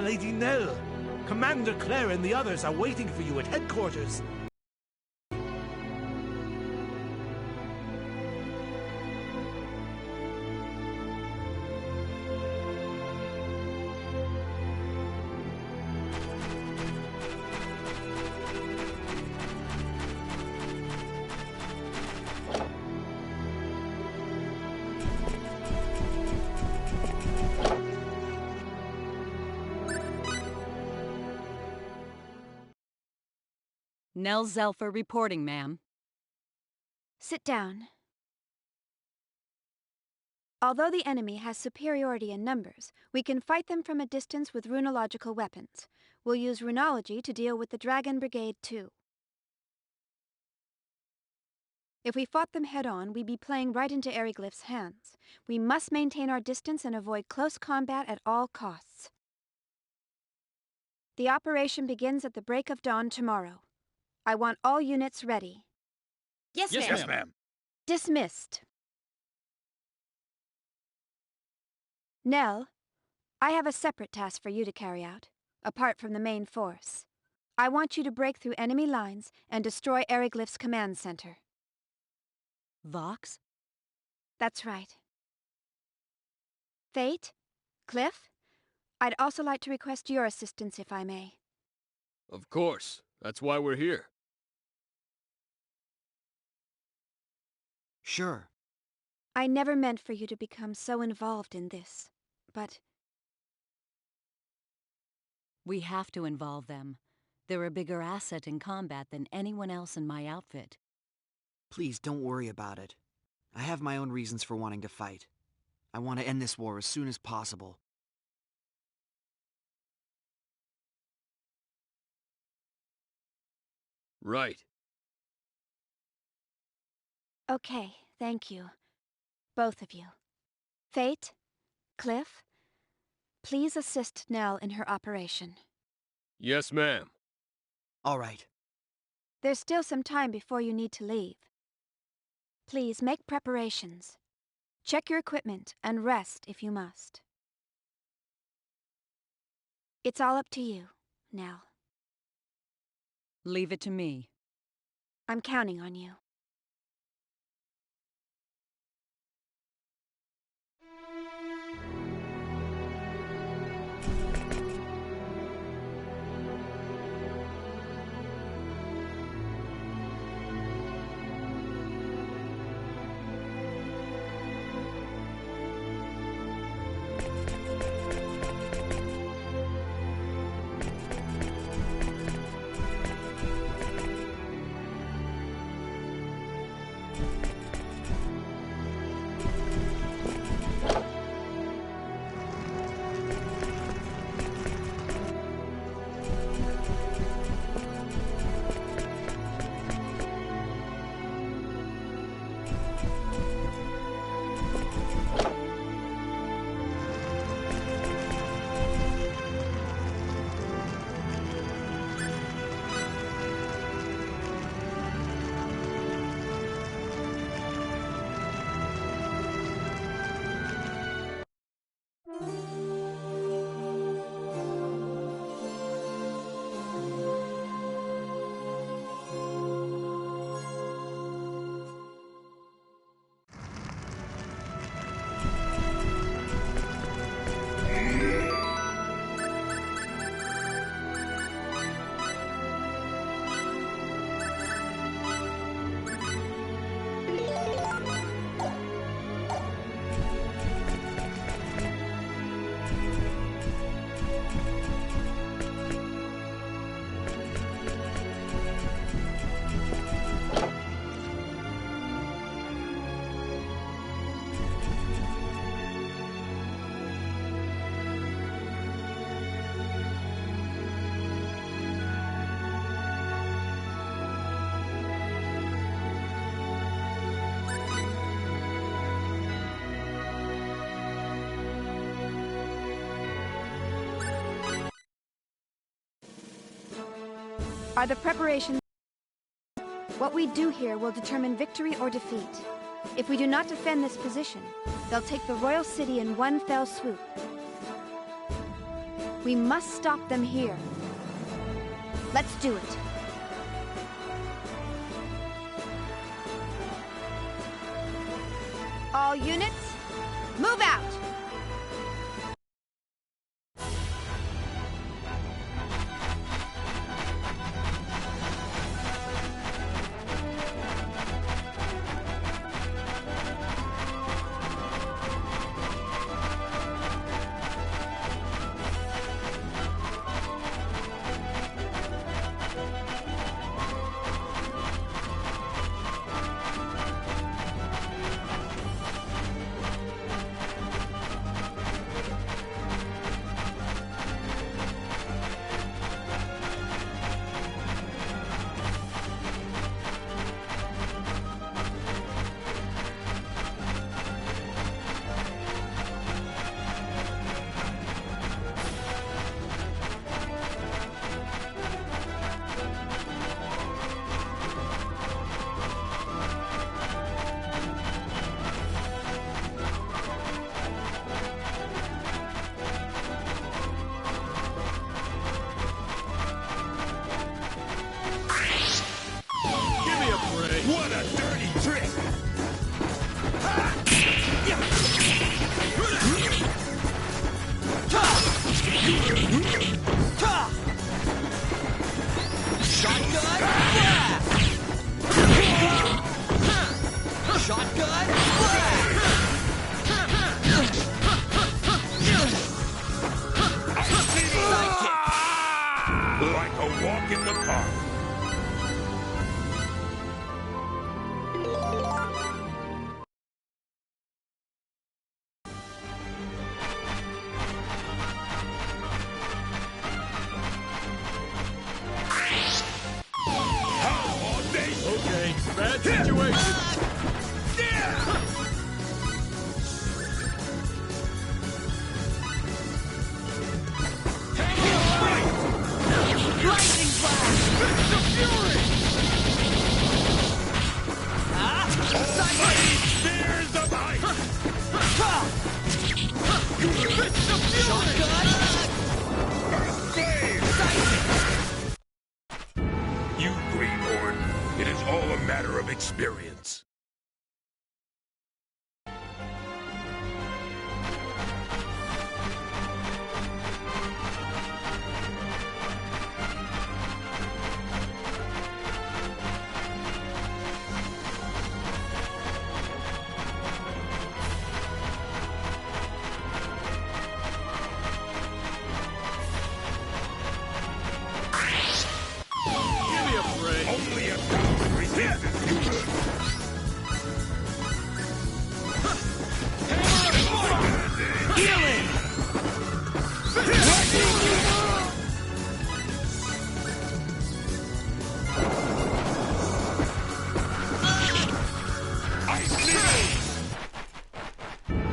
Lady Nell. Commander Claire and the others are waiting for you at headquarters. Nell Zelfer reporting, ma'am. Sit down. Although the enemy has superiority in numbers, we can fight them from a distance with runological weapons. We'll use runology to deal with the Dragon Brigade, too. If we fought them head-on, we'd be playing right into Eriglyph's hands. We must maintain our distance and avoid close combat at all costs. The operation begins at the break of dawn tomorrow. I want all units ready. Yes, ma'am. Yes, ma'am. Dismissed. Nell, I have a separate task for you to carry out, apart from the main force. I want you to break through enemy lines and destroy Eriglyph's command center. Vox? That's right. Fate? Cliff? I'd also like to request your assistance, if I may. Of course. That's why we're here. Sure. I never meant for you to become so involved in this, but... We have to involve them. They're a bigger asset in combat than anyone else in my outfit. Please don't worry about it. I have my own reasons for wanting to fight. I want to end this war as soon as possible. Right. Okay, thank you. Both of you. Fate? Cliff? Please assist Nell in her operation. Yes, ma'am. All right. There's still some time before you need to leave. Please make preparations. Check your equipment and rest if you must. It's all up to you, Nell. Leave it to me. I'm counting on you. Are the preparations... What we do here will determine victory or defeat. If we do not defend this position, they'll take the royal city in one fell swoop. We must stop them here. Let's do it. All units, move out! What a dirty trick! Shotgun blast! Shotgun blast! Like a walk in the park. Okay, bad situation. Lightning blast! Fist of fury! Almighty spears of ice! Fist of fury! Earth flame! You greenhorn, it is all a matter of experience. Only a coward resists humor. Healing!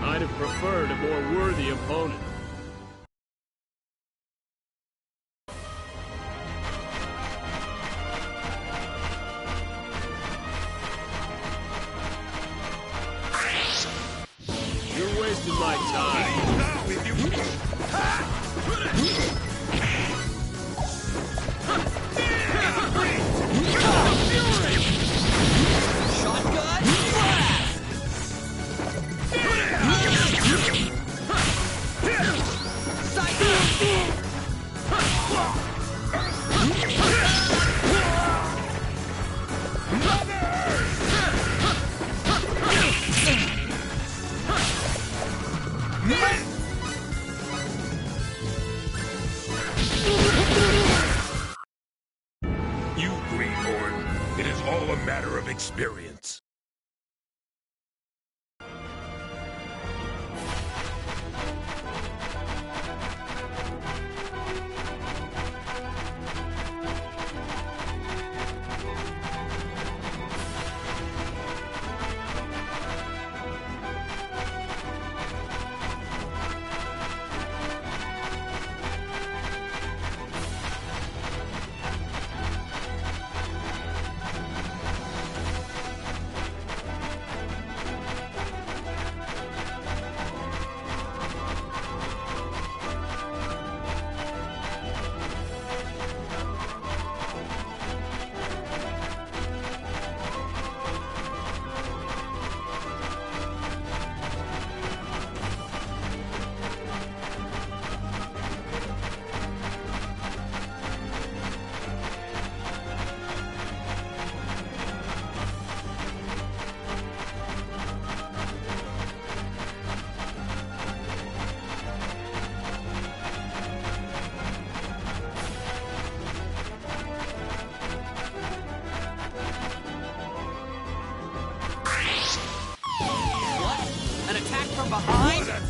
I'd have preferred a more worthy opponent. You're wasting my time. Now if you Shotgun blast! You greenhorn, it is all a matter of experience.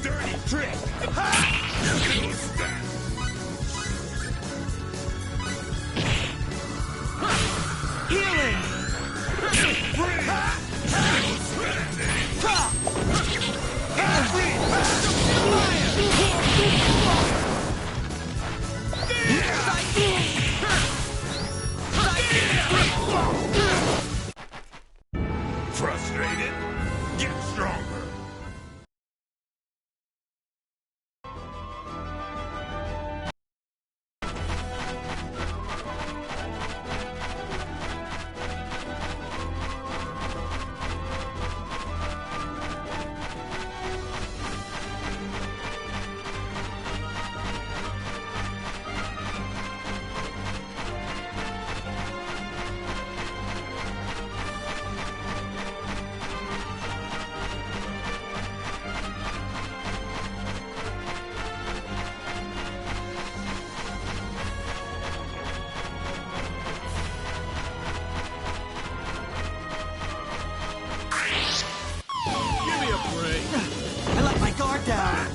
dirty trick! Ha! Healing! Frustrated? Get stronger! I let my guard down.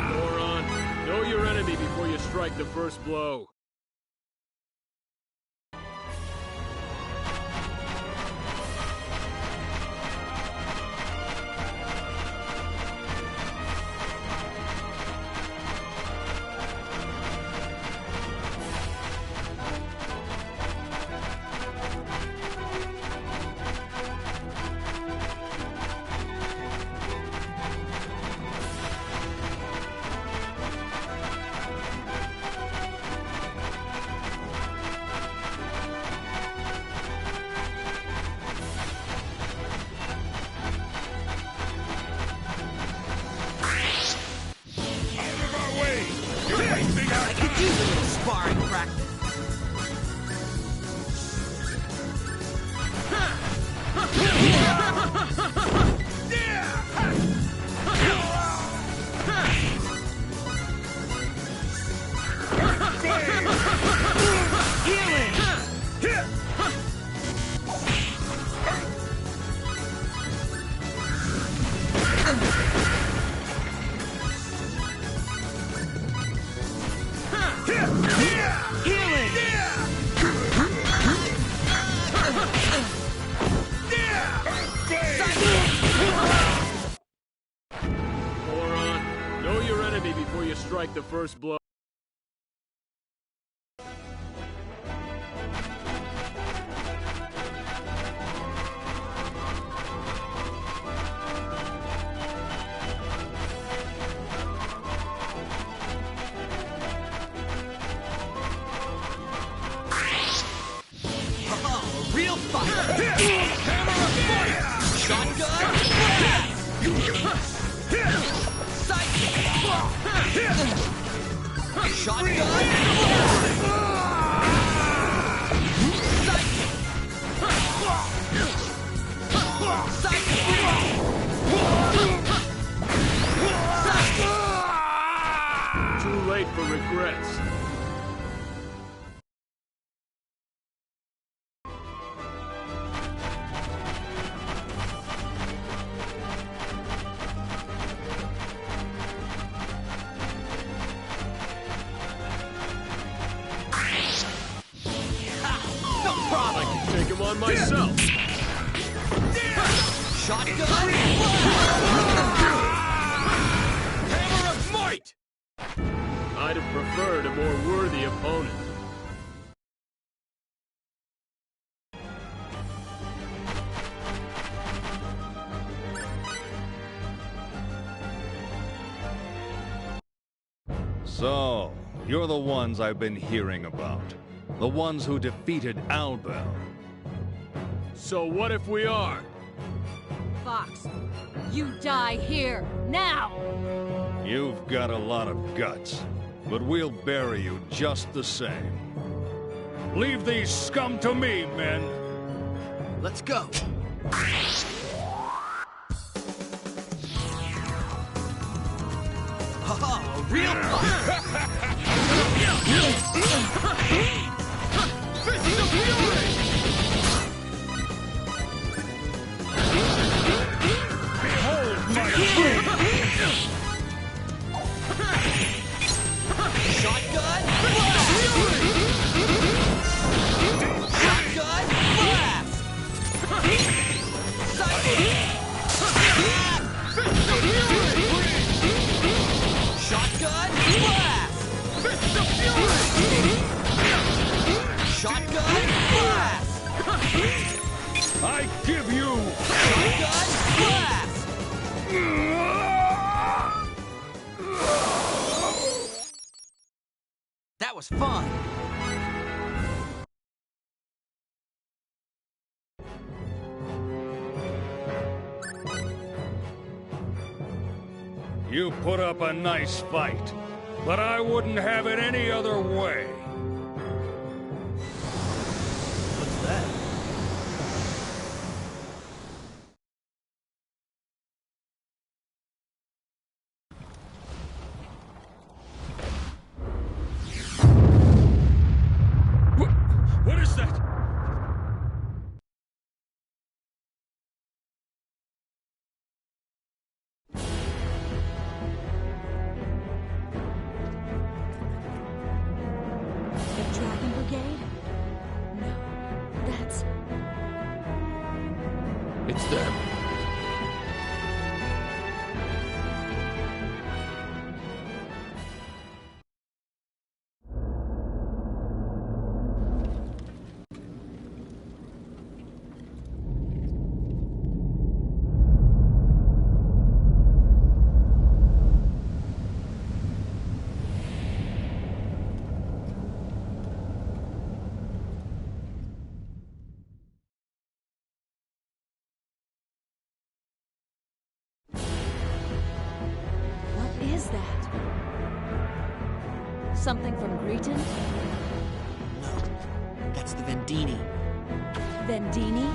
Moron, know your enemy before you strike the first blow. I could use a little sparring practice. Moron, know your enemy before you strike the first blow. Real fight! Hammer of fight! Shotgun! Sight! Shotgun! Too late for regrets. I can take him on myself. Shotgun! Hammer of might! I'd have preferred a more worthy opponent. So, you're the ones I've been hearing about. The ones who defeated Albel. So what if we are? Fox, you die here, now! You've got a lot of guts, but we'll bury you just the same. Leave these scum to me, men. Let's go. Oh, real fun! Fist of Fury! Behold my strength! Shotgun blast! Shotgun blast! Fist of Fury! Shotgun blast! Fist of Fury! Shotgun blast! I give you... Shotgun blast! That was fun! You put up a nice fight, but I wouldn't have it any other way. What's that? What is that? The Dragon Brigade? No, that's... It's them. What is that? Something from Greeton? No, that's the Vendini. Vendini?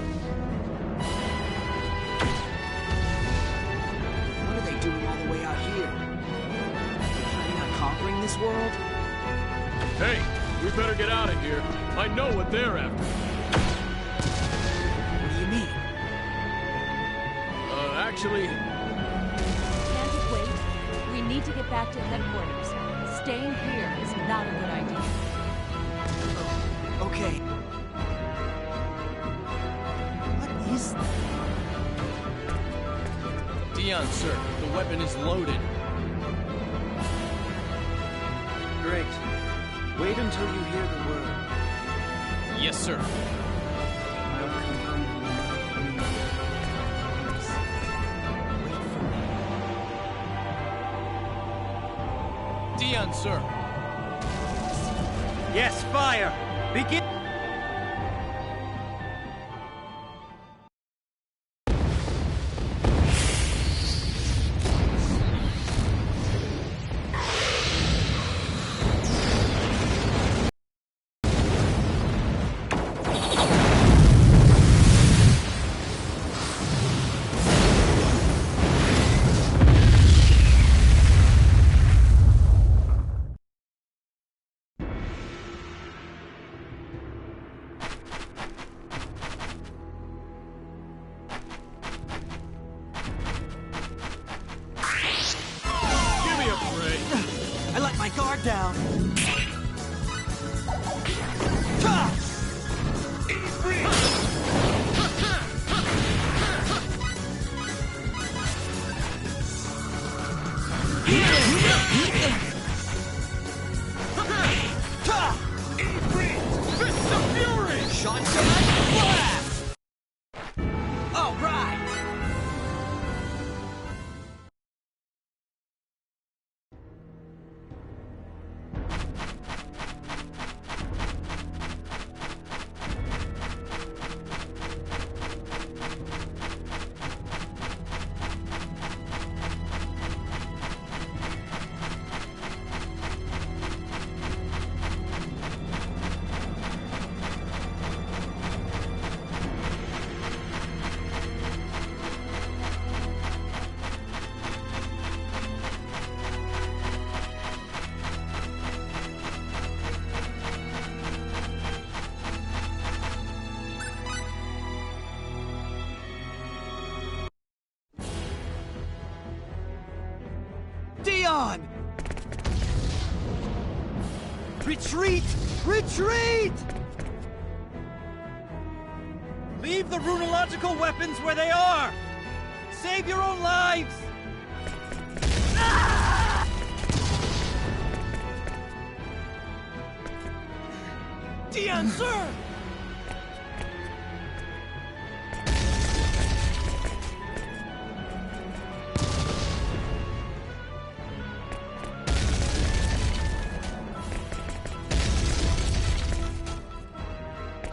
What are they doing all the way out here? Are they planning on conquering this world? Hey, we better get out of here. I know what they're after. What do you mean? Actually, Can't it wait? We need to get back to headquarters. Staying here is not a good idea. Okay. What is that? Dion, sir, the weapon is loaded. Great. Wait until you hear the word. Yes, sir. I'll confirm it when you wait for me. Dion, sir. Yes, fire! Begin! Give me a break. I let my guard down. Ta! Ta! Fist of Fury! Shotgun blast! All right! Dion! Retreat! Retreat! Leave the runological weapons where they are! Save your own lives! Dion, sir!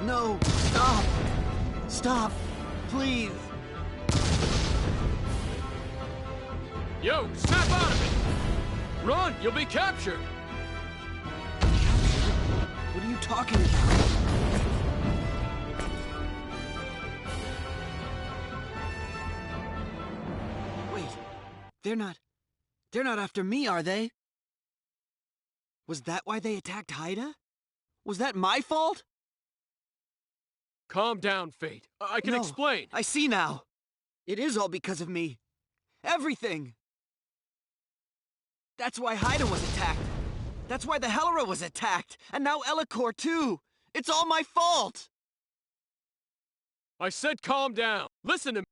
No! Stop! Stop! Please! Yo, snap out of it! Run, you'll be captured! What are you talking about? Wait, they're not after me, are they? Was that why they attacked Haida? Was that my fault? Calm down, Fate. I can No, explain. I see now. It is all because of me. Everything. That's why Haida was attacked. That's why the Helera was attacked. And now Elikor, too. It's all my fault. I said calm down. Listen to me.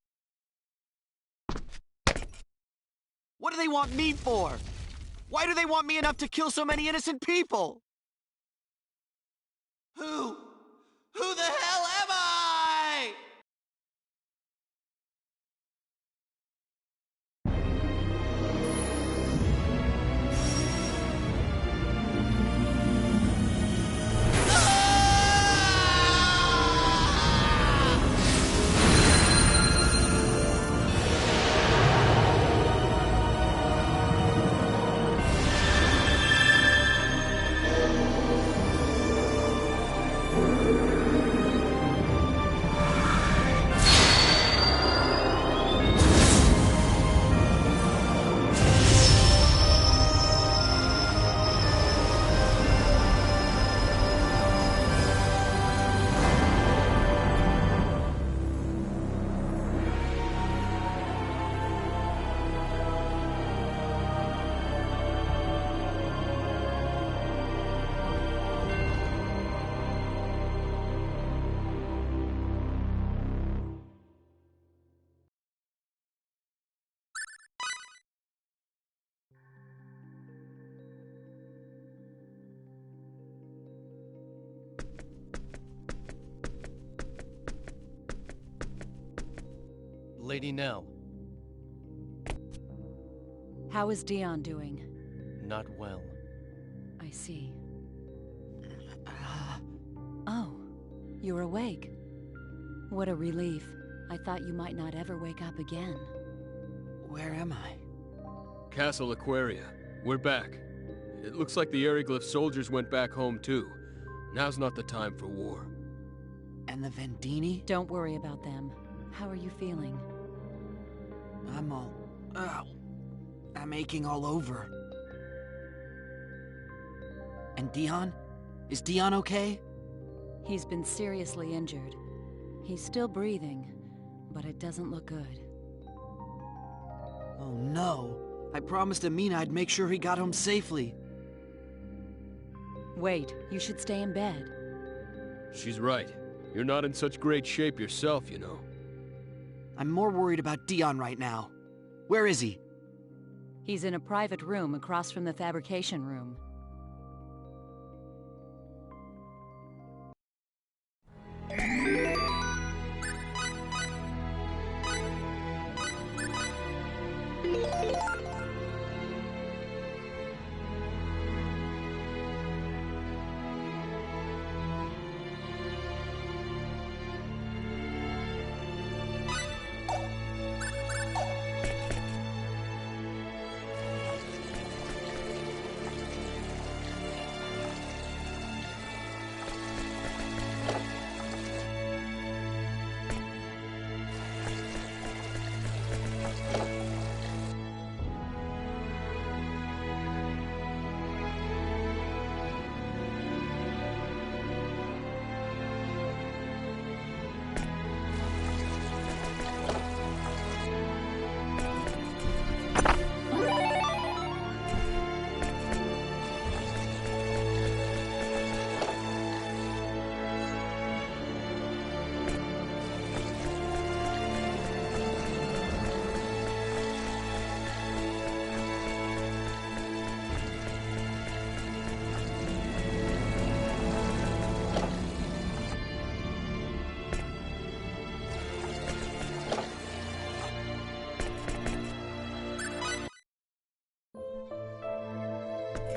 What do they want me for? Why do they want me enough to kill so many innocent people? Who the hell am I? Lady Nell, How is Dion doing? not well. I see. Oh, you're awake. What a relief. I thought you might not ever wake up again. Where am I? Castle Aquaria. We're back. It looks like the Eriglyph soldiers went back home too. Now's not the time for war. And the Vendini? Don't worry about them. How are you feeling? I'm aching all over. And Dion? Is Dion okay? He's been seriously injured. He's still breathing, but it doesn't look good. Oh no. I promised Amina I'd make sure he got home safely. Wait, you should stay in bed. She's right. You're not in such great shape yourself, you know. I'm more worried about Dion right now. Where is he? He's in a private room across from the fabrication room.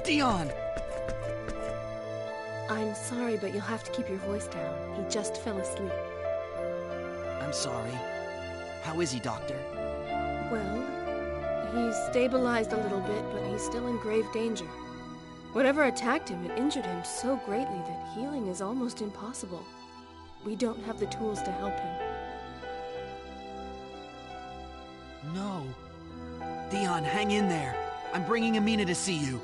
Dion! I'm sorry, but you'll have to keep your voice down. He just fell asleep. I'm sorry. How is he, Doctor? Well, he's stabilized a little bit, but he's still in grave danger. Whatever attacked him, it injured him so greatly that healing is almost impossible. We don't have the tools to help him. No. Dion, hang in there. I'm bringing Amina to see you.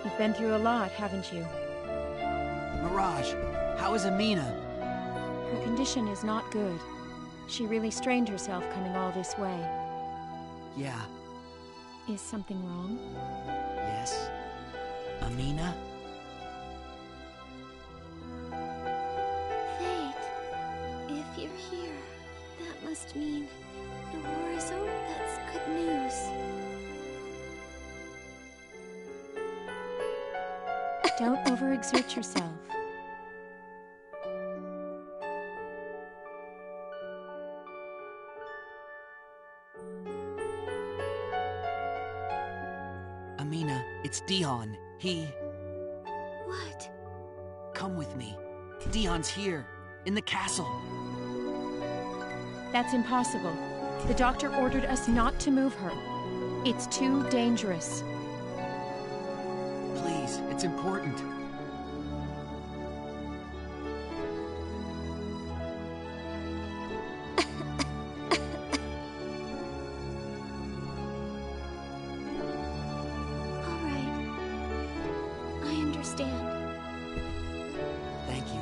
You've been through a lot, haven't you? Mirage, how is Amina? Her condition is not good. She really strained herself coming all this way. Yeah. Is something wrong? Yes. Amina? Fate, if you're here, that must mean the war is over. That's good news. Don't overexert yourself. Amina, it's Dion. What? Come with me. Dion's here, in the castle. That's impossible. The doctor ordered us not to move her. It's too dangerous. Please, it's important. All right. I understand. Thank you.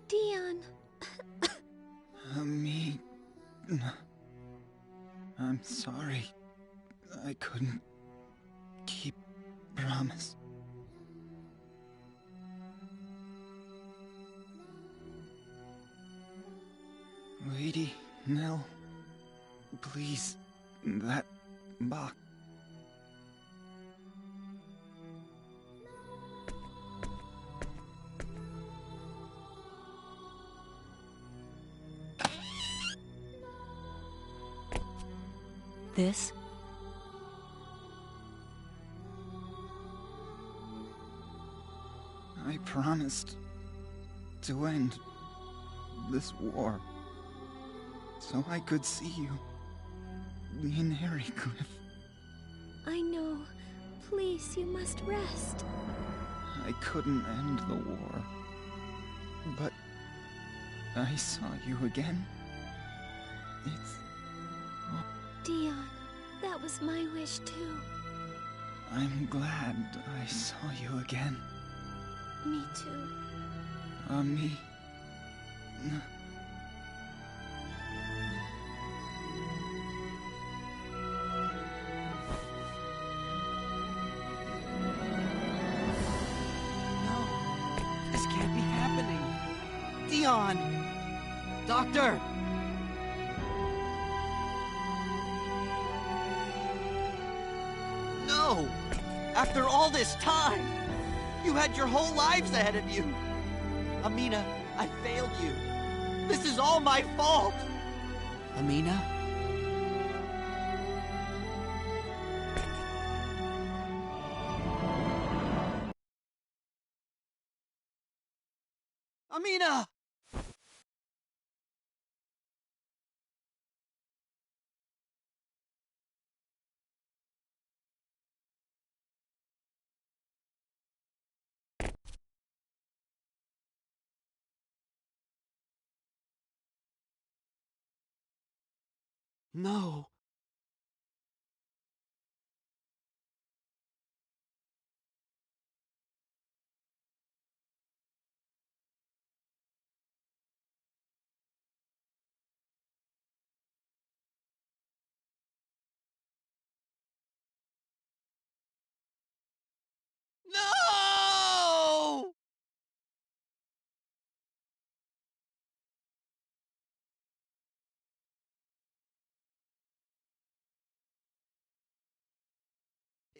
Dion. Amina. I'm sorry. I couldn't keep promise. Lady Nell, please, that box. This? I promised to end this war so I could see you in Cliff. I know. Please, you must rest. I couldn't end the war, but I saw you again. It's... Dion, that was my wish too. I'm glad I saw you again. Me too. Me. No, this can't be happening. Dion! Doctor! No! After all this time! You had your whole lives ahead of you! Amina, I failed you. This is all my fault! Amina? Amina! No. No!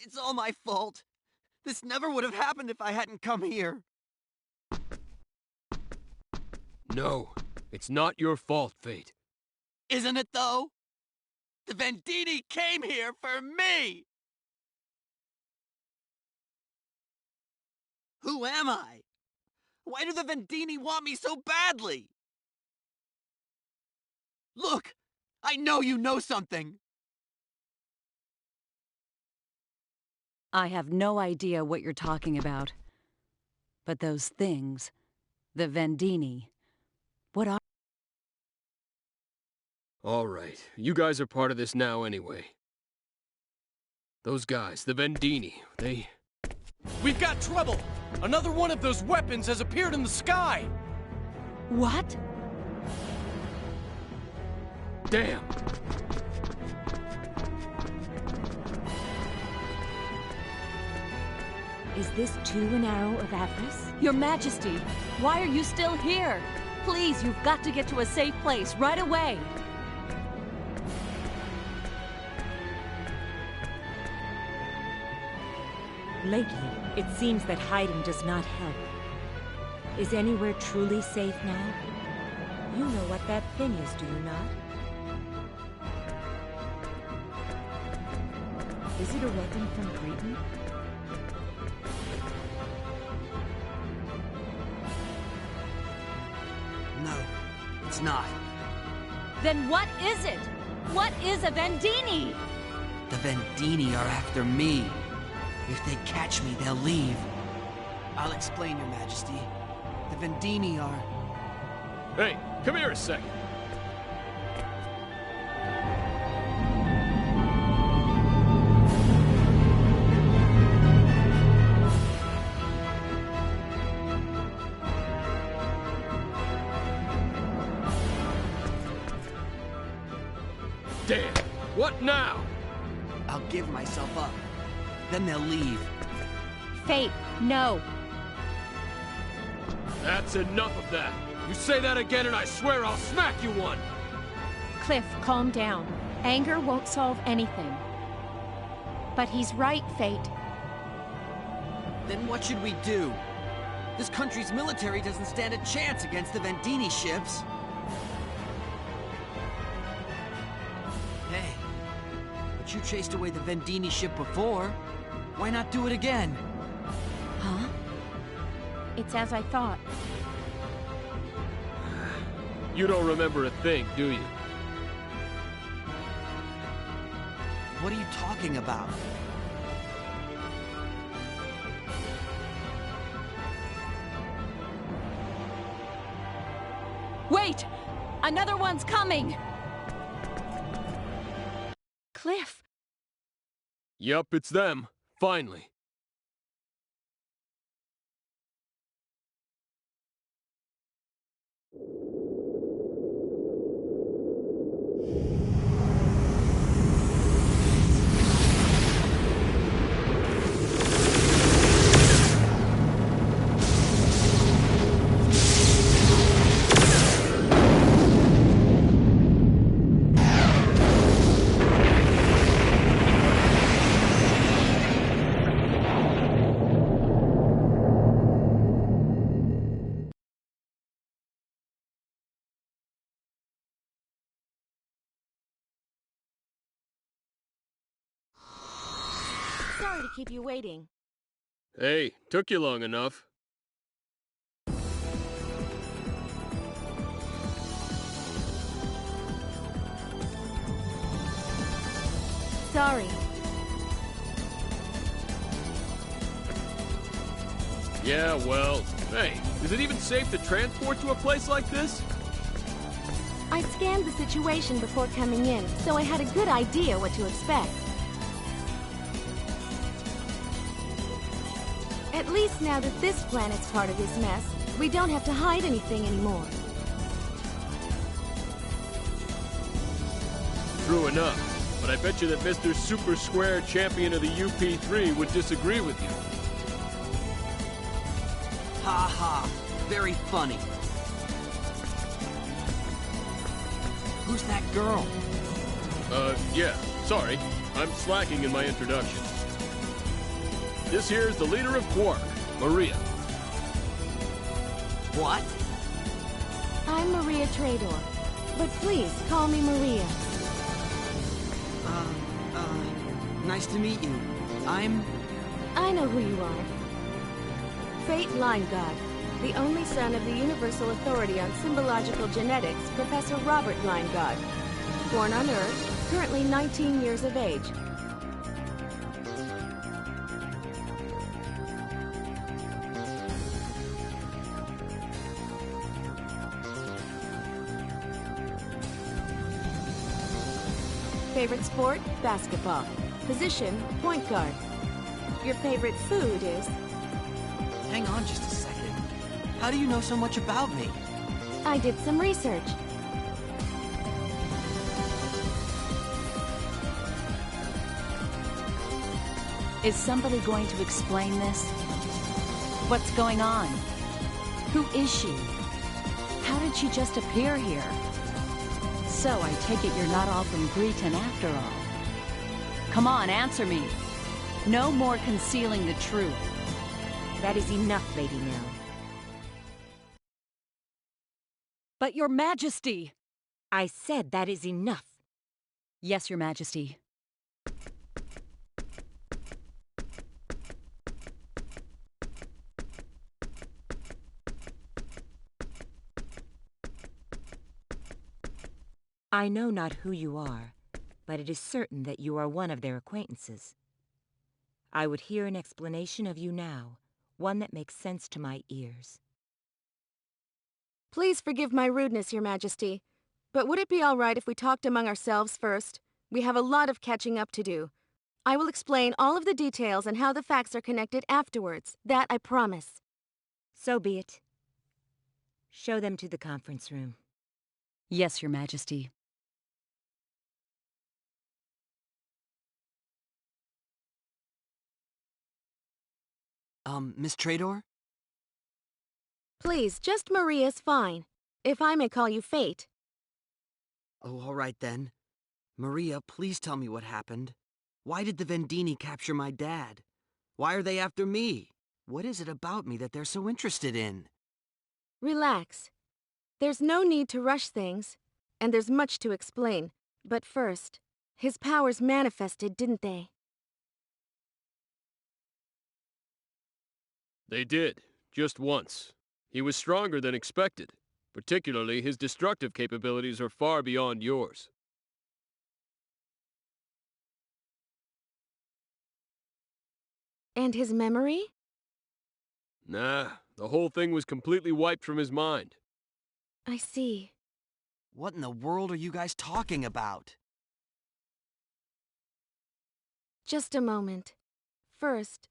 It's all my fault. This never would have happened if I hadn't come here. No, it's not your fault, Fate. Isn't it, though? The Vendini came here for me! Who am I? Why do the Vendini want me so badly? Look! I know you know something! I have no idea what you're talking about. But those things, the Vendini, what are... All right, you guys are part of this now anyway. Those guys, the Vendini, We've got trouble! Another one of those weapons has appeared in the sky! What? Damn! Is this too an arrow of Avarice? Your Majesty, why are you still here? Please, you've got to get to a safe place right away. Lately, it seems that hiding does not help. Is anywhere truly safe now? You know what that thing is, do you not? Is it a weapon from Britain? No, it's not. Then what is it? What is a Vendini? The Vendini are after me. If they catch me, they'll leave. I'll explain, Your Majesty. The Vendini are... Hey, come here a second. Damn! What now? I'll give myself up. Then they'll leave. Fate, no. That's enough of that. You say that again and I swear I'll smack you one. Cliff, calm down. Anger won't solve anything. But he's right, Fate. Then what should we do? This country's military doesn't stand a chance against the Vendini ships. Hey, but you chased away the Vendini ship before. Why not do it again? Huh? It's as I thought. You don't remember a thing, do you? What are you talking about? Wait! Another one's coming! Cliff! Yup, it's them. Finally. Sorry to keep you waiting. Hey, took you long enough. Sorry. Yeah, well, hey, is it even safe to transport to a place like this? I scanned the situation before coming in, so I had a good idea what to expect. At least now that this planet's part of this mess, we don't have to hide anything anymore. True enough. But I bet you that Mr. Super Square Champion of the UP3 would disagree with you. Ha ha. Very funny. Who's that girl? Yeah. Sorry. I'm slacking in my introduction. This here's the leader of Quark, Maria. What? I'm Maria Trador, but please call me Maria. Nice to meet you. I know who you are. Fate Line God, the only son of the Universal Authority on Symbological Genetics, Professor Robert Line God. Born on Earth, currently 19 years of age. Favorite sport? Basketball. Position? Point guard. Your favorite food is? Hang on just a second. How do you know so much about me? I did some research. Is somebody going to explain this? What's going on? Who is she? How did she just appear here? So I take it you're not all from Greeton after all. Come on, answer me. No more concealing the truth. That is enough, Lady Nell. But Your Majesty! I said that is enough. Yes, Your Majesty. I know not who you are, but it is certain that you are one of their acquaintances. I would hear an explanation of you now, one that makes sense to my ears. Please forgive my rudeness, Your Majesty, but would it be all right if we talked among ourselves first? We have a lot of catching up to do. I will explain all of the details and how the facts are connected afterwards. That I promise. So be it. Show them to the conference room. Yes, Your Majesty. Miss Trador? Please, just Maria's fine. If I may call you Fate. Oh, all right then. Maria, please tell me what happened. Why did the Vendini capture my dad? Why are they after me? What is it about me that they're so interested in? Relax. There's no need to rush things, and there's much to explain. But first, his powers manifested, didn't they? They did, just once. He was stronger than expected. Particularly, his destructive capabilities are far beyond yours. And his memory? Nah, the whole thing was completely wiped from his mind. I see. What in the world are you guys talking about? Just a moment. First,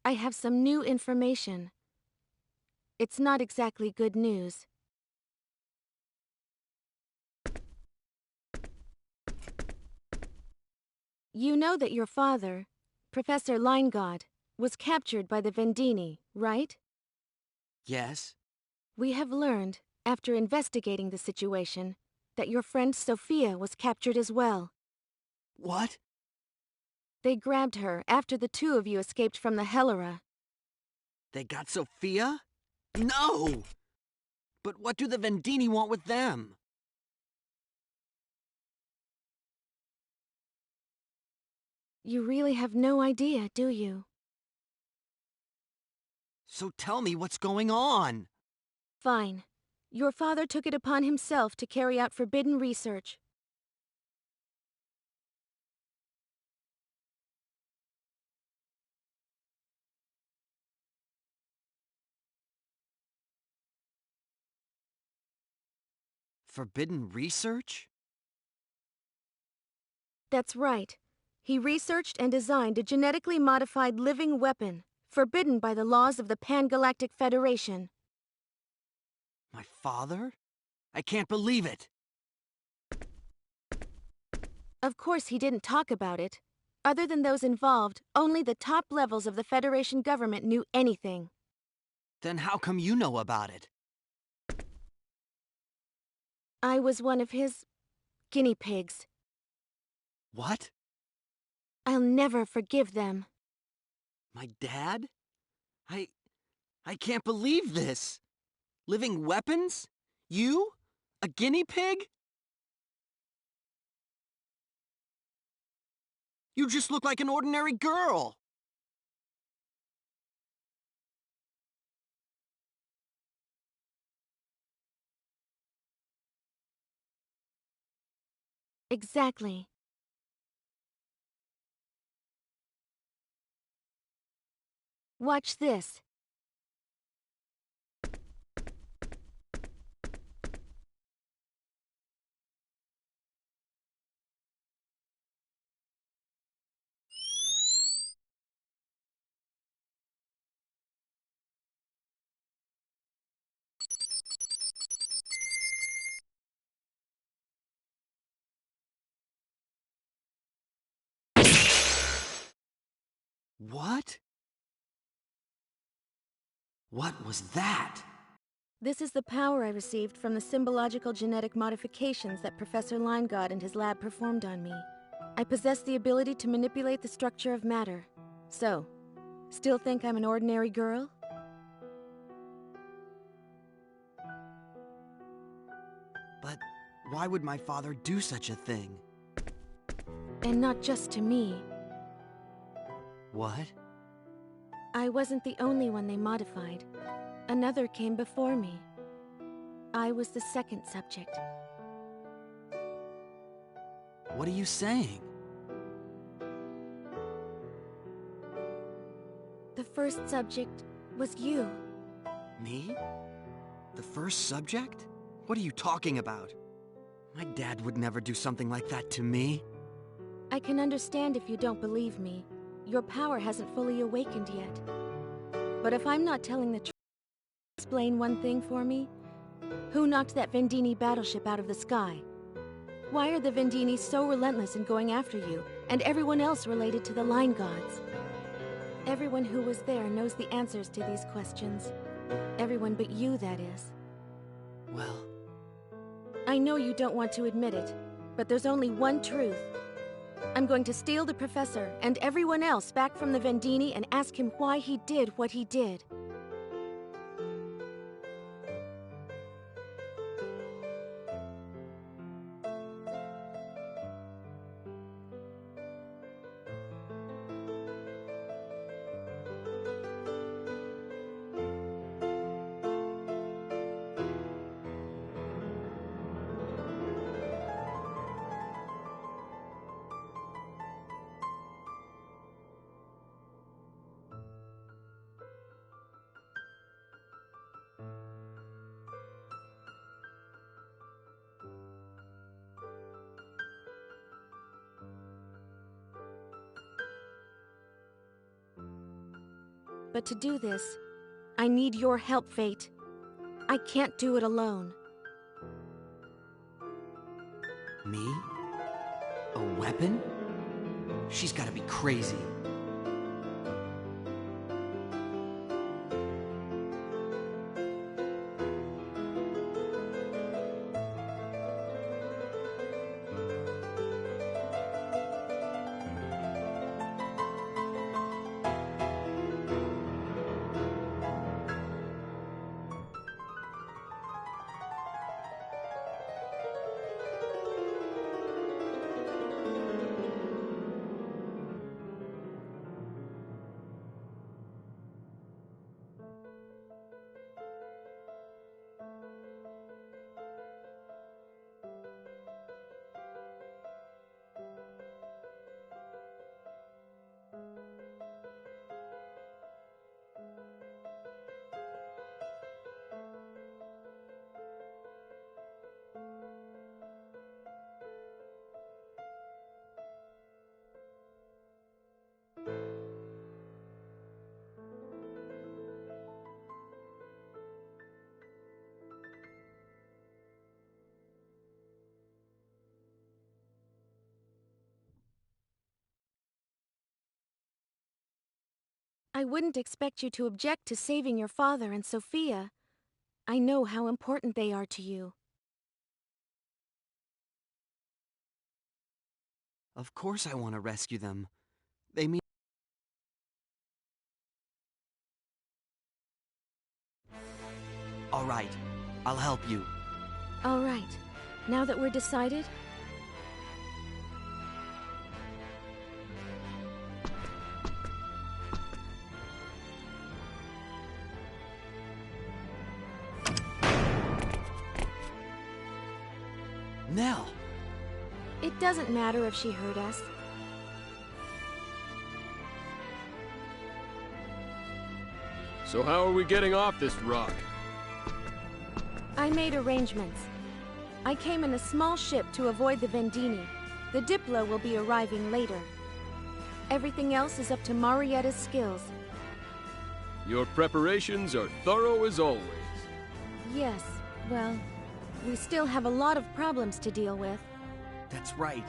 I have some new information. It's not exactly good news. You know that your father, Professor Linegaud, was captured by the Vendini, right? Yes? We have learned, after investigating the situation, that your friend Sophia was captured as well. What? They grabbed her after the two of you escaped from the Helera. They got Sophia? No! But what do the Vendini want with them? You really have no idea, do you? So tell me what's going on. Fine. Your father took it upon himself to carry out forbidden research. Forbidden research? That's right. He researched and designed a genetically modified living weapon, forbidden by the laws of the Pan-Galactic Federation. My father? I can't believe it. Of course he didn't talk about it. Other than those involved, only the top levels of the Federation government knew anything. Then how come you know about it? I was one of his guinea pigs. What? I'll never forgive them. My dad? I can't believe this. Living weapons? You? A guinea pig? You just look like an ordinary girl. Exactly. Watch this. What? What was that? This is the power I received from the symbological genetic modifications that Professor Leingod and his lab performed on me. I possess the ability to manipulate the structure of matter. So, still think I'm an ordinary girl? But why would my father do such a thing? And not just to me. What? I wasn't the only one they modified. Another came before me. I was the second subject. What are you saying? The first subject was you. Me? The first subject? What are you talking about? My dad would never do something like that to me. I can understand if you don't believe me. Your power hasn't fully awakened yet. But if I'm not telling the truth, explain one thing for me? Who knocked that Vendini battleship out of the sky? Why are the Vendini so relentless in going after you, and everyone else related to the Line Gods? Everyone who was there knows the answers to these questions. Everyone but you, that is. Well... I know you don't want to admit it, but there's only one truth. I'm going to steal the Professor and everyone else back from the Vendini and ask him why he did what he did. But to do this, I need your help, Fate. I can't do it alone. Me? A weapon? She's gotta be crazy. I wouldn't expect you to object to saving your father and Sophia. I know how important they are to you. Of course I want to rescue them. They mean... All right, I'll help you. All right. Now that we're decided... Nell! It doesn't matter if she hurt us. So how are we getting off this rock? I made arrangements. I came in a small ship to avoid the Vendini. The Diplo will be arriving later. Everything else is up to Marietta's skills. Your preparations are thorough as always. Yes, well, we still have a lot of problems to deal with. That's right.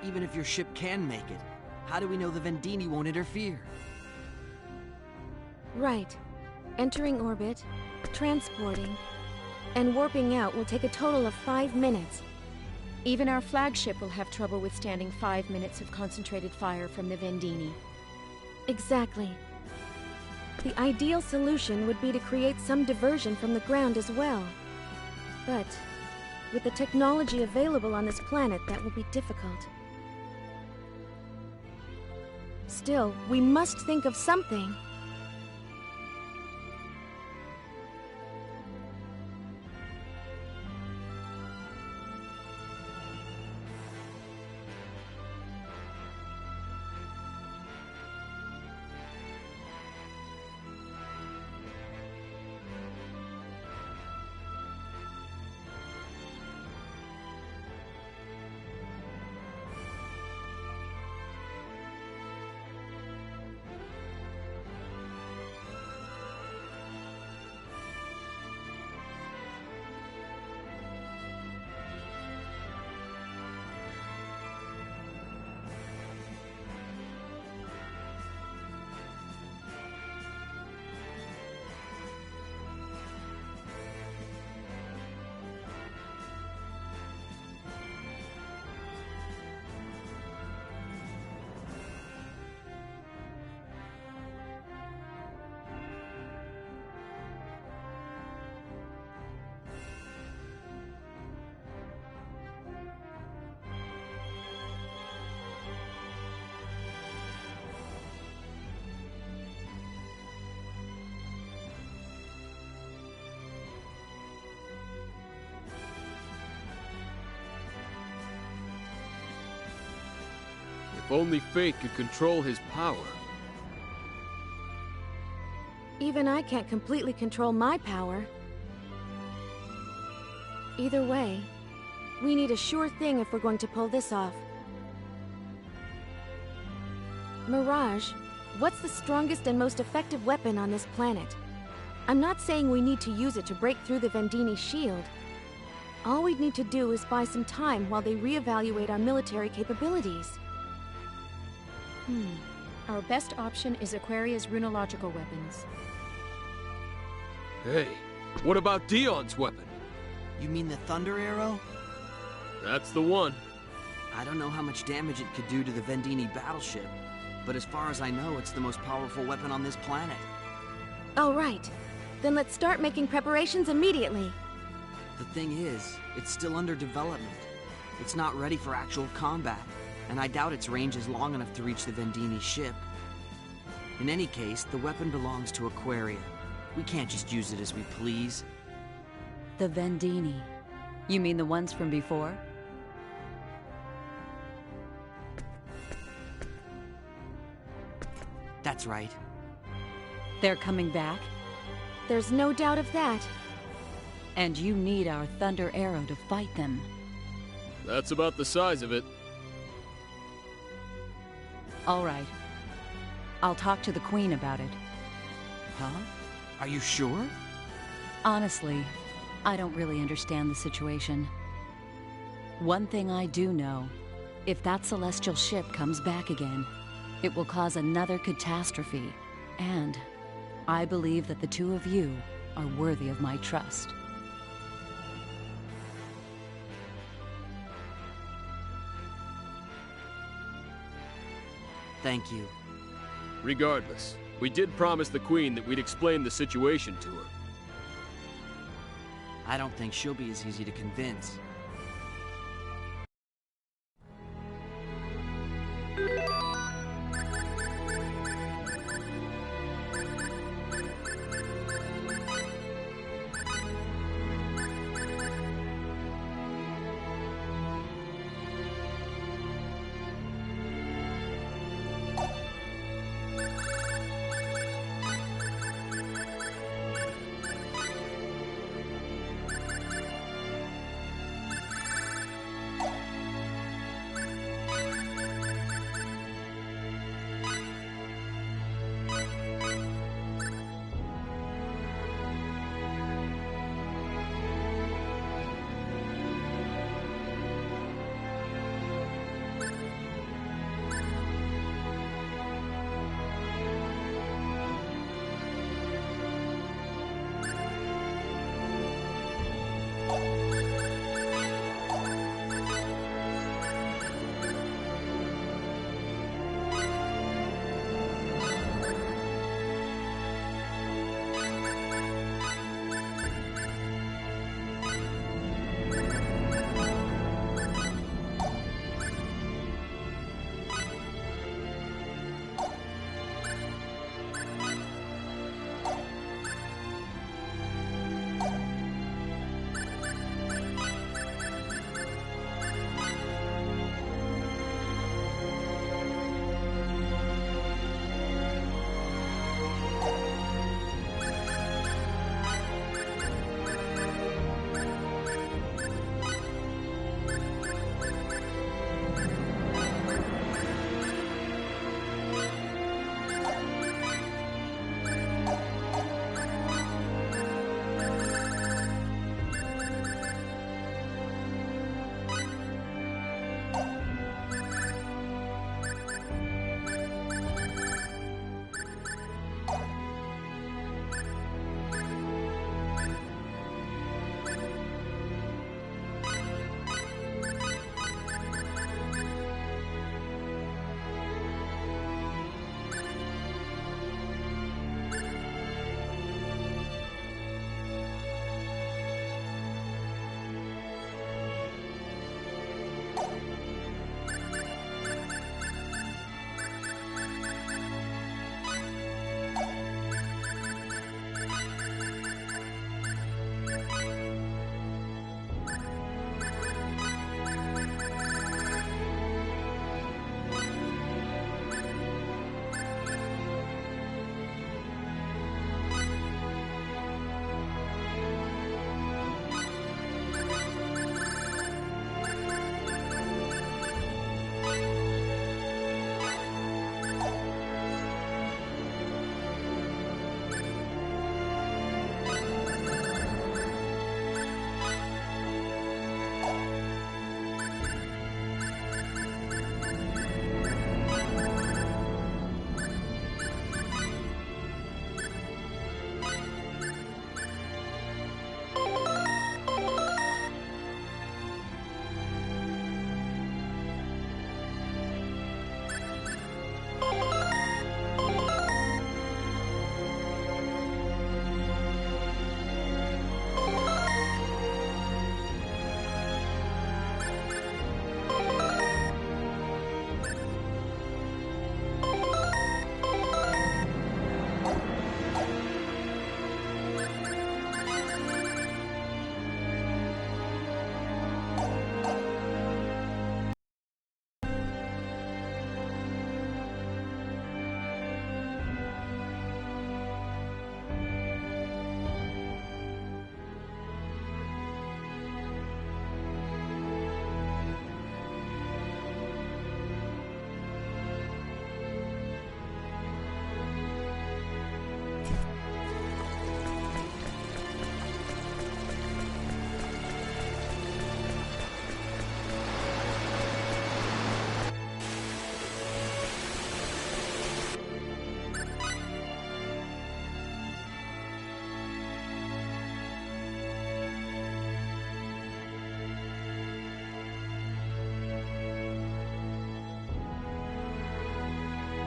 Even if your ship can make it, how do we know the Vendini won't interfere? Right. Entering orbit, transporting, and warping out will take a total of 5 minutes. Even our flagship will have trouble withstanding 5 minutes of concentrated fire from the Vendini. Exactly. The ideal solution would be to create some diversion from the ground as well. But with the technology available on this planet, that will be difficult. Still, we must think of something. If only fate could control his power. Even I can't completely control my power. Either way, we need a sure thing if we're going to pull this off. Mirage, what's the strongest and most effective weapon on this planet? I'm not saying we need to use it to break through the Vendini shield. All we'd need to do is buy some time while they reevaluate our military capabilities. Our best option is Aquaria's runological weapons. Hey, what about Dion's weapon? You mean the Thunder Arrow? That's the one. I don't know how much damage it could do to the Vendini battleship, but as far as I know, it's the most powerful weapon on this planet. All right. Then let's start making preparations immediately. The thing is, it's still under development. It's not ready for actual combat, and I doubt its range is long enough to reach the Vendini ship. In any case, the weapon belongs to Aquaria. We can't just use it as we please. The Vendini. You mean the ones from before? That's right. They're coming back? There's no doubt of that. And you need our Thunder Arrow to fight them. That's about the size of it. All right. I'll talk to the Queen about it. Huh? Are you sure? Honestly, I don't really understand the situation. One thing I do know, if that celestial ship comes back again, it will cause another catastrophe, And I believe that the two of you are worthy of my trust. Thank you. Regardless, we did promise the Queen that we'd explain the situation to her. I don't think she'll be as easy to convince.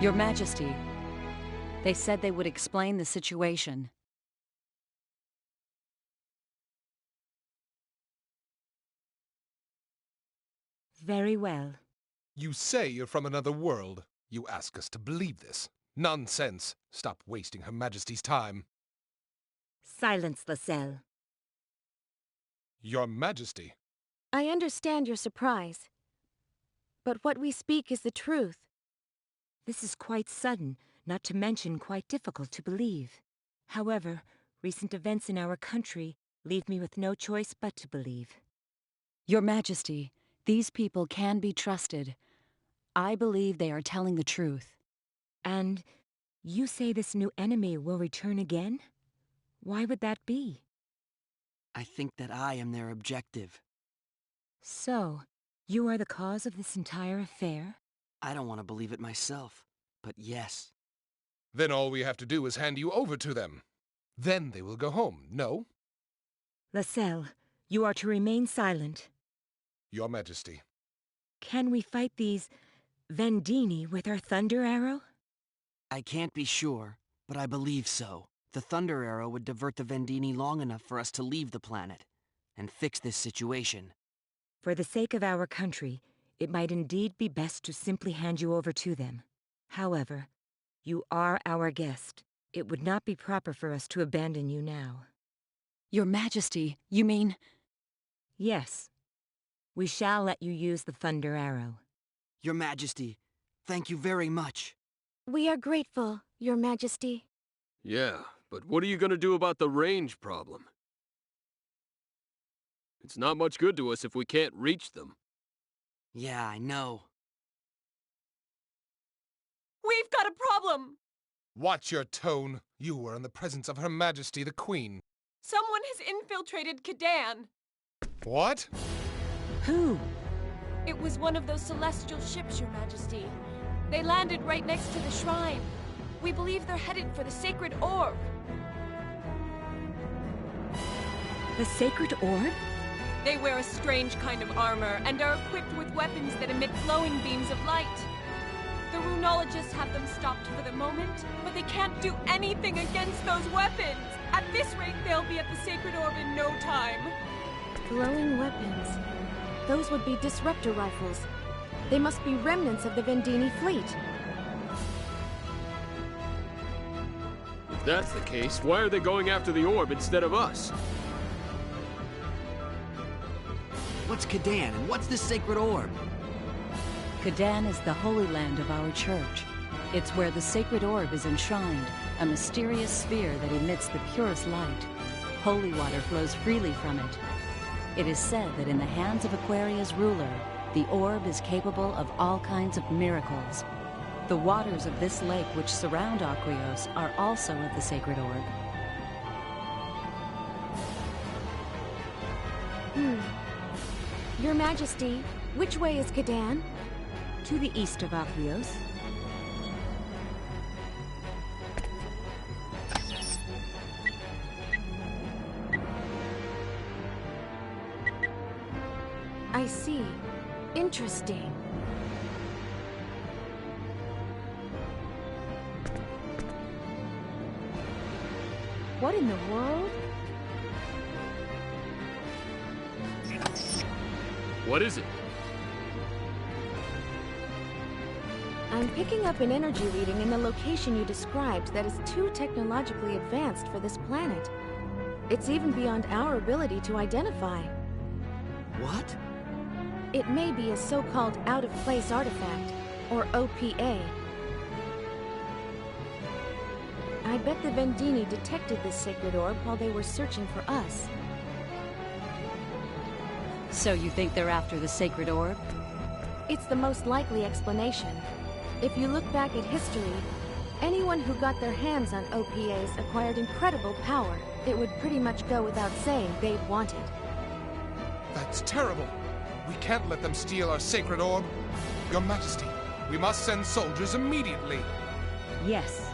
Your Majesty, they said they would explain the situation. Very well. You say you're from another world. You ask us to believe this. Nonsense. Stop wasting Her Majesty's time. Silence, Lascelles. Your Majesty. I understand your surprise, but what we speak is the truth. This is quite sudden, not to mention quite difficult to believe. However, recent events in our country leave me with no choice but to believe. Your Majesty, these people can be trusted. I believe they are telling the truth. And you say this new enemy will return again? Why would that be? I think that I am their objective. So, you are the cause of this entire affair? I don't want to believe it myself, but yes. Then all we have to do is hand you over to them. Then they will go home, no? Lascelles, you are to remain silent. Your Majesty. Can we fight these Vendini with our thunder arrow? I can't be sure, but I believe so. The thunder arrow would divert the Vendini long enough for us to leave the planet and fix this situation. For the sake of our country, it might indeed be best to simply hand you over to them. However, you are our guest. It would not be proper for us to abandon you now. Your Majesty, you mean? Yes. We shall let you use the thunder arrow. Your Majesty, thank you very much. We are grateful, Your Majesty. Yeah, but what are you gonna do about the range problem? It's not much good to us if we can't reach them. Yeah, I know. We've got a problem! Watch your tone. You are in the presence of Her Majesty the Queen. Someone has infiltrated Kadan. What? Who? It was one of those celestial ships, Your Majesty. They landed right next to the shrine. We believe they're headed for the sacred orb. The sacred orb? They wear a strange kind of armor and are equipped with weapons that emit glowing beams of light. The runologists have them stopped for the moment, but they can't do anything against those weapons. At this rate, they'll be at the sacred orb in no time. Glowing weapons. Those would be disruptor rifles. They must be remnants of the Vendini fleet. If that's the case, why are they going after the orb instead of us? What's Kadan and what's this sacred orb? Kadan is the holy land of our church. It's where the sacred orb is enshrined, a mysterious sphere that emits the purest light. Holy water flows freely from it. It is said that in the hands of Aquaria's ruler, the orb is capable of all kinds of miracles. The waters of this lake which surround Aquios are also of the sacred orb. Your Majesty, which way is Kadan? To the east of Aquios. I see. Interesting. What in the world? What is it? I'm picking up an energy reading in the location you described that is too technologically advanced for this planet. It's even beyond our ability to identify. What? It may be a so-called out-of-place artifact, or OPA. I bet the Vendini detected this sacred orb while they were searching for us. So you think they're after the sacred orb? It's the most likely explanation. If you look back at history, anyone who got their hands on OPAs acquired incredible power. It would pretty much go without saying they'd want it. That's terrible. We can't let them steal our sacred orb. Your Majesty, we must send soldiers immediately. Yes.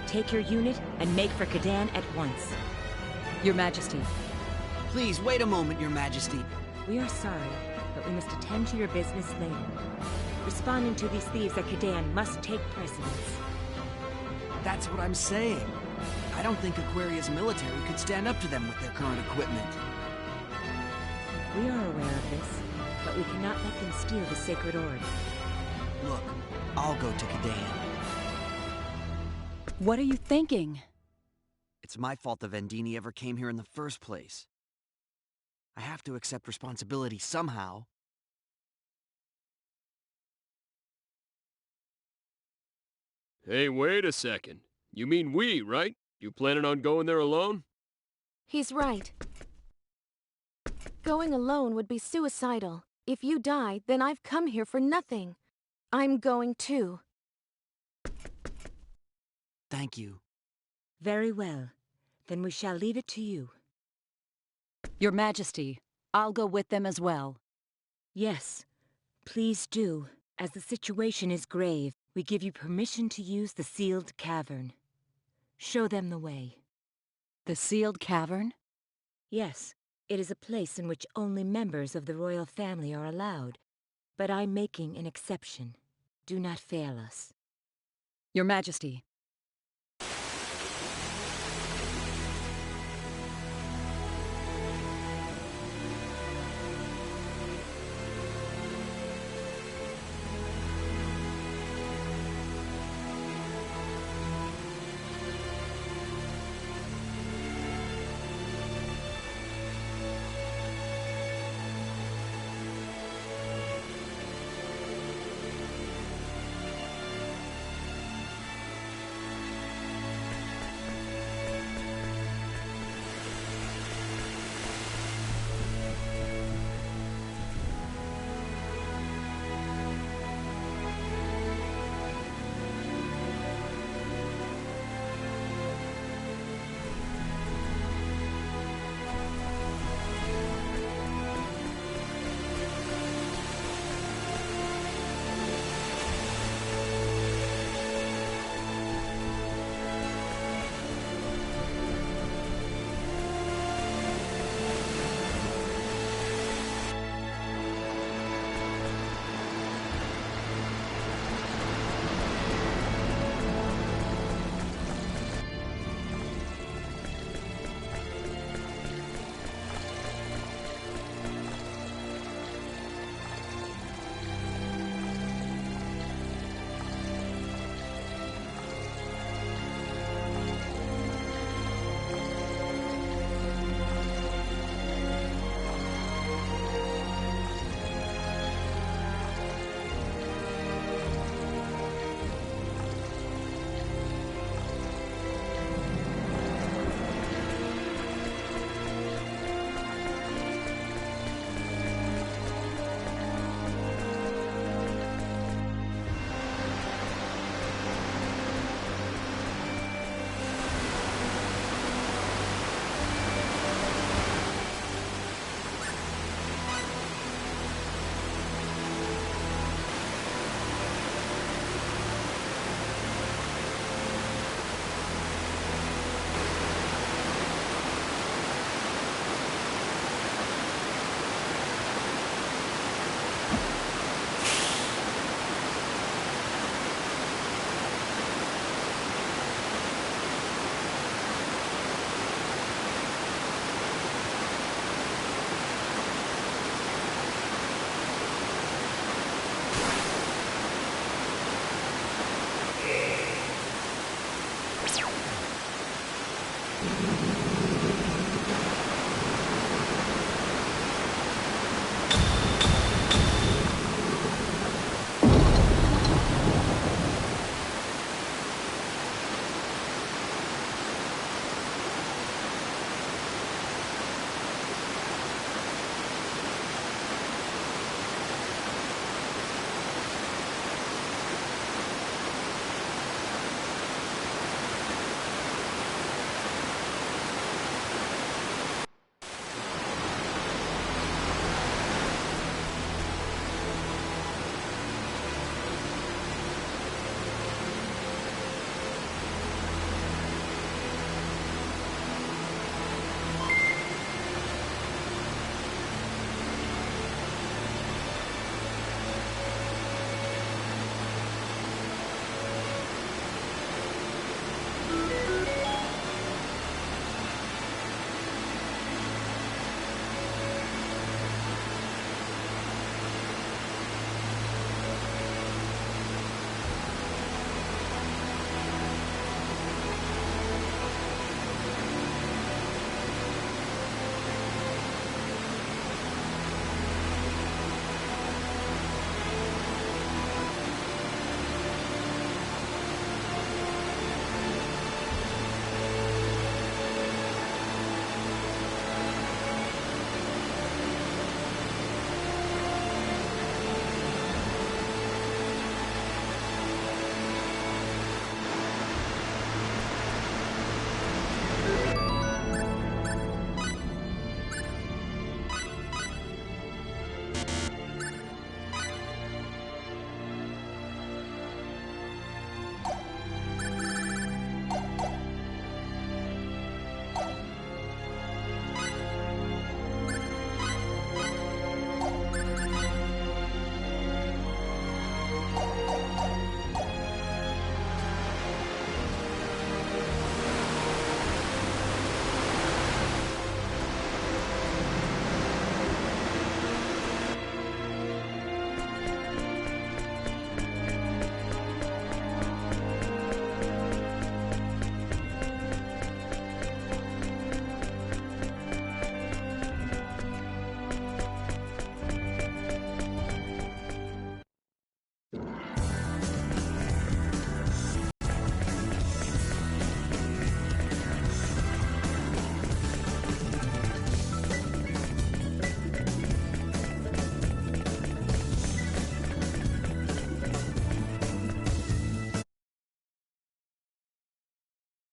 Take your unit and make for Kadan at once. Your Majesty. Please, wait a moment, Your Majesty. We are sorry, but we must attend to your business later. Responding to these thieves at Kadan must take precedence. That's what I'm saying. I don't think Aquaria's military could stand up to them with their current equipment. We are aware of this, but we cannot let them steal the sacred orb. Look, I'll go to Kadan. What are you thinking? It's my fault the Vendini ever came here in the first place. I have to accept responsibility somehow. Hey, wait a second. You mean we, right? You planning on going there alone? He's right. Going alone would be suicidal. If you die, then I've come here for nothing. I'm going too. Thank you. Very well. Then we shall leave it to you. Your Majesty, I'll go with them as well. Yes, please do. As the situation is grave, we give you permission to use the sealed cavern. Show them the way. The sealed cavern? Yes, it is a place in which only members of the royal family are allowed. But I'm making an exception. Do not fail us. Your Majesty.